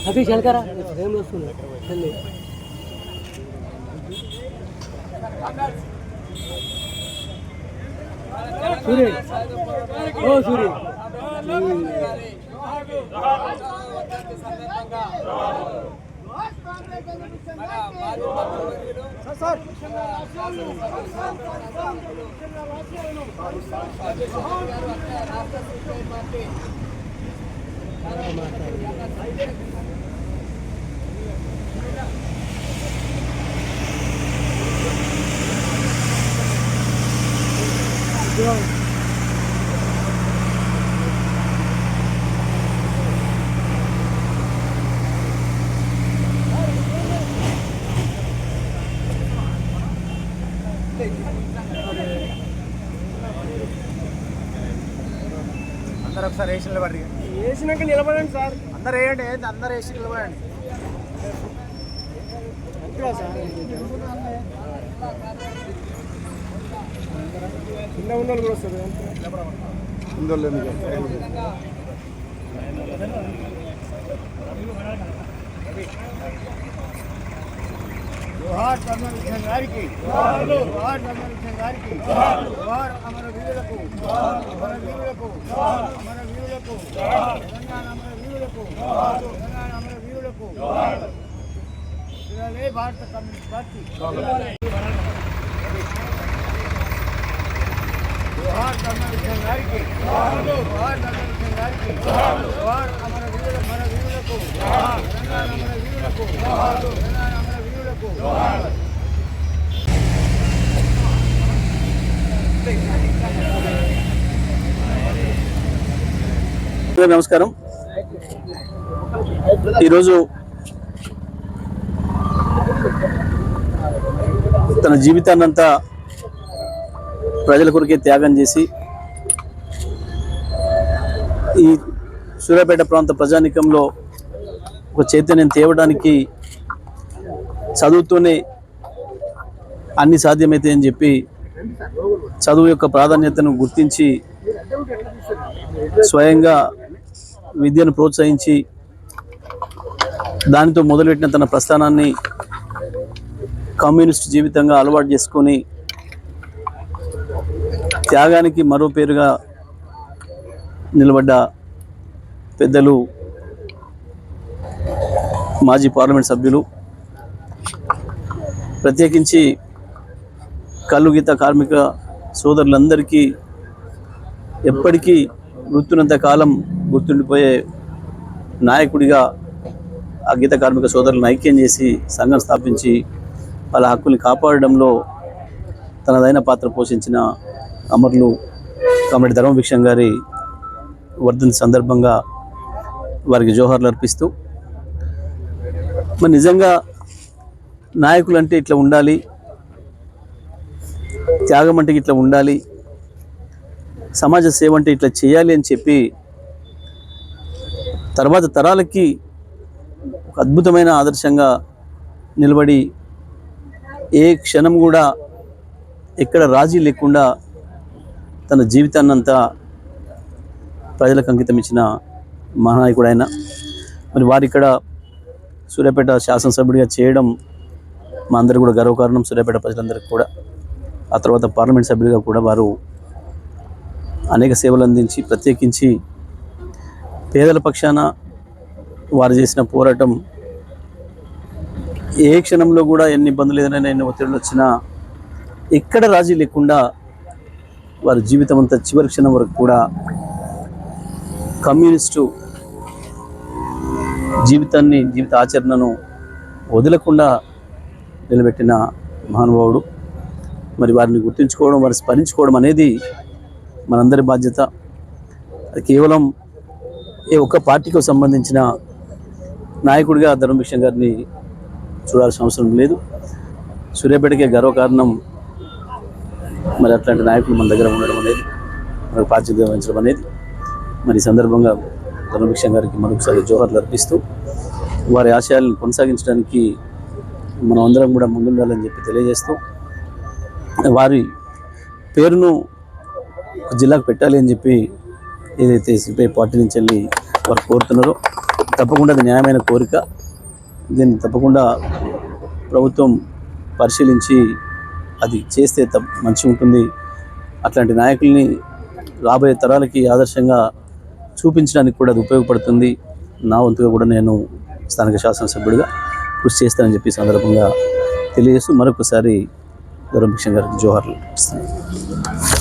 अभी चल कर सूर्य ओ सूर्य అందరూ ఒకసారి వేసి నిలబడి వేసినాక నిలబడండి సార్. అందరు వేయండి, అందరు వేసి నిలబడండి. కింద ఉన్నోళ్ళు కూడా వస్తారు. జోహార్ కర్నూలు విజయ్ గారికి, జోహార్ కర్నూలు విజయ్ గారికి, జోహార్ అమర వీరులకు, అమర వీరులకు, అమర వీరులకు, తెలంగాణ అమర వీరులకు, తెలంగాణ అమర వీరులకు, జై భారత కమ్యూనిస్ట్ పార్టీ. జోహార్ కర్నూలు విజయ్ గారికి, జోహార్ కర్నూలు విజయ్ గారికి, జోహార్ అమర వీరులకు, అమర వీరులకు, తెలంగాణ అమర వీరులకు, తెలంగాణ అమర వీరులకు. నమస్కారం. ఈరోజు తన జీవితాన్నంతా ప్రజల కొరకే త్యాగం చేసి ఈ సూర్యాపేట ప్రాంత ప్రజానీకంలో ఒక చైతన్యం తేవడానికి చదువుతూనే అన్ని సాధ్యమైతే అని చెప్పి చదువు యొక్క ప్రాధాన్యతను గుర్తించి స్వయంగా విద్యను ప్రోత్సహించి దానితో మొదలుపెట్టిన తన ప్రస్థానాన్ని కమ్యూనిస్ట్ జీవితంగా అలవాటు చేసుకొని త్యాగానికి మరో పేరుగా నిలబడ్డ పెద్దలు మాజీ పార్లమెంట్ సభ్యులు, ప్రత్యేకించి కల్లు గీత కార్మిక సోదరులందరికీ ఎప్పటికీ గుర్తున్నంత కాలం గుర్తుండిపోయే నాయకుడిగా ఆ గీత కార్మిక సోదరులను ఐక్యం చేసి సంఘం స్థాపించి వాళ్ళ హక్కుల్ని కాపాడడంలో తనదైన పాత్ర పోషించిన అమరులు కామ్రేడ్ ధర్మభిక్షం గారి వర్ధంతి సందర్భంగా వారికి జోహార్లు అర్పిస్తూ, మరి నిజంగా నాయకులు అంటే ఇట్లా ఉండాలి, త్యాగం అంటే ఇట్లా ఉండాలి, సమాజ సేవ అంటే ఇట్లా చేయాలి అని చెప్పి తర్వాత తరాలకి ఒక అద్భుతమైన ఆదర్శంగా నిలబడి ఏ క్షణం కూడా ఎక్కడ రాజీ లేకుండా తన జీవితాన్నంతా ప్రజలకు అంకితం ఇచ్చిన మహానాయకుడు ఆయన. మరి వారు ఇక్కడ సూర్యాపేట శాసనసభ్యుడిగా చేయడం మా అందరికీ కూడా గర్వకారణం, సూర్యాపేట ప్రజలందరికీ కూడా. ఆ తర్వాత పార్లమెంట్ సభ్యుడిగా కూడా వారు అనేక సేవలు అందించి, ప్రత్యేకించి పేదల పక్షాన వారు చేసిన పోరాటం ఏ క్షణంలో కూడా ఎన్ని ఇబ్బందులు ఏదైనా ఎన్ని ఒత్తిడులు వచ్చినా ఎక్కడ రాజీ లేకుండా వారి జీవితం అంతా చివరి క్షణం వరకు కూడా కమ్యూనిస్టు జీవిత ఆచరణను వదలకుండా నిలబెట్టిన మహానుభావుడు. మరి వారిని గుర్తుంచుకోవడం, వారిని స్మరించుకోవడం అనేది మనందరి బాధ్యత. అది కేవలం ఏ ఒక్క పార్టీకి సంబంధించిన నాయకుడిగా ధర్మభిక్షం గారిని చూడాల్సిన అవసరం లేదు. సూర్యాపేటకే గర్వకారణం మరి అట్లాంటి నాయకులు మన దగ్గర ఉండడం అనేది. మనకు బాధ్యత వహించడం అనేది మరి ఈ సందర్భంగా ధర్మభిక్షం గారికి మరొకసారి జోహార్లు అర్పిస్తూ వారి ఆశయాలను కొనసాగించడానికి మనం అందరం కూడా ముందుండాలని చెప్పి తెలియజేస్తూ వారి పేరును జిల్లాకు పెట్టాలి అని చెప్పి ఏదైతే సిపిఐ పార్టీ నుంచి వెళ్ళి వారు కోరుతున్నారో తప్పకుండా అది న్యాయమైన కోరిక. దీన్ని తప్పకుండా ప్రభుత్వం పరిశీలించి అది చేస్తే మంచిగా ఉంటుంది. అట్లాంటి నాయకుల్ని రాబోయే తరాలకి ఆదర్శంగా చూపించడానికి కూడా అది ఉపయోగపడుతుంది. నా వంతుగా కూడా నేను స్థానిక శాసనసభ్యుడిగా కృషి చేస్తానని చెప్పి సందర్భంగా తెలియజేస్తూ మరొకసారి ధర్మభిక్షం గారికి జోహార్లు ఇస్తున్నాను.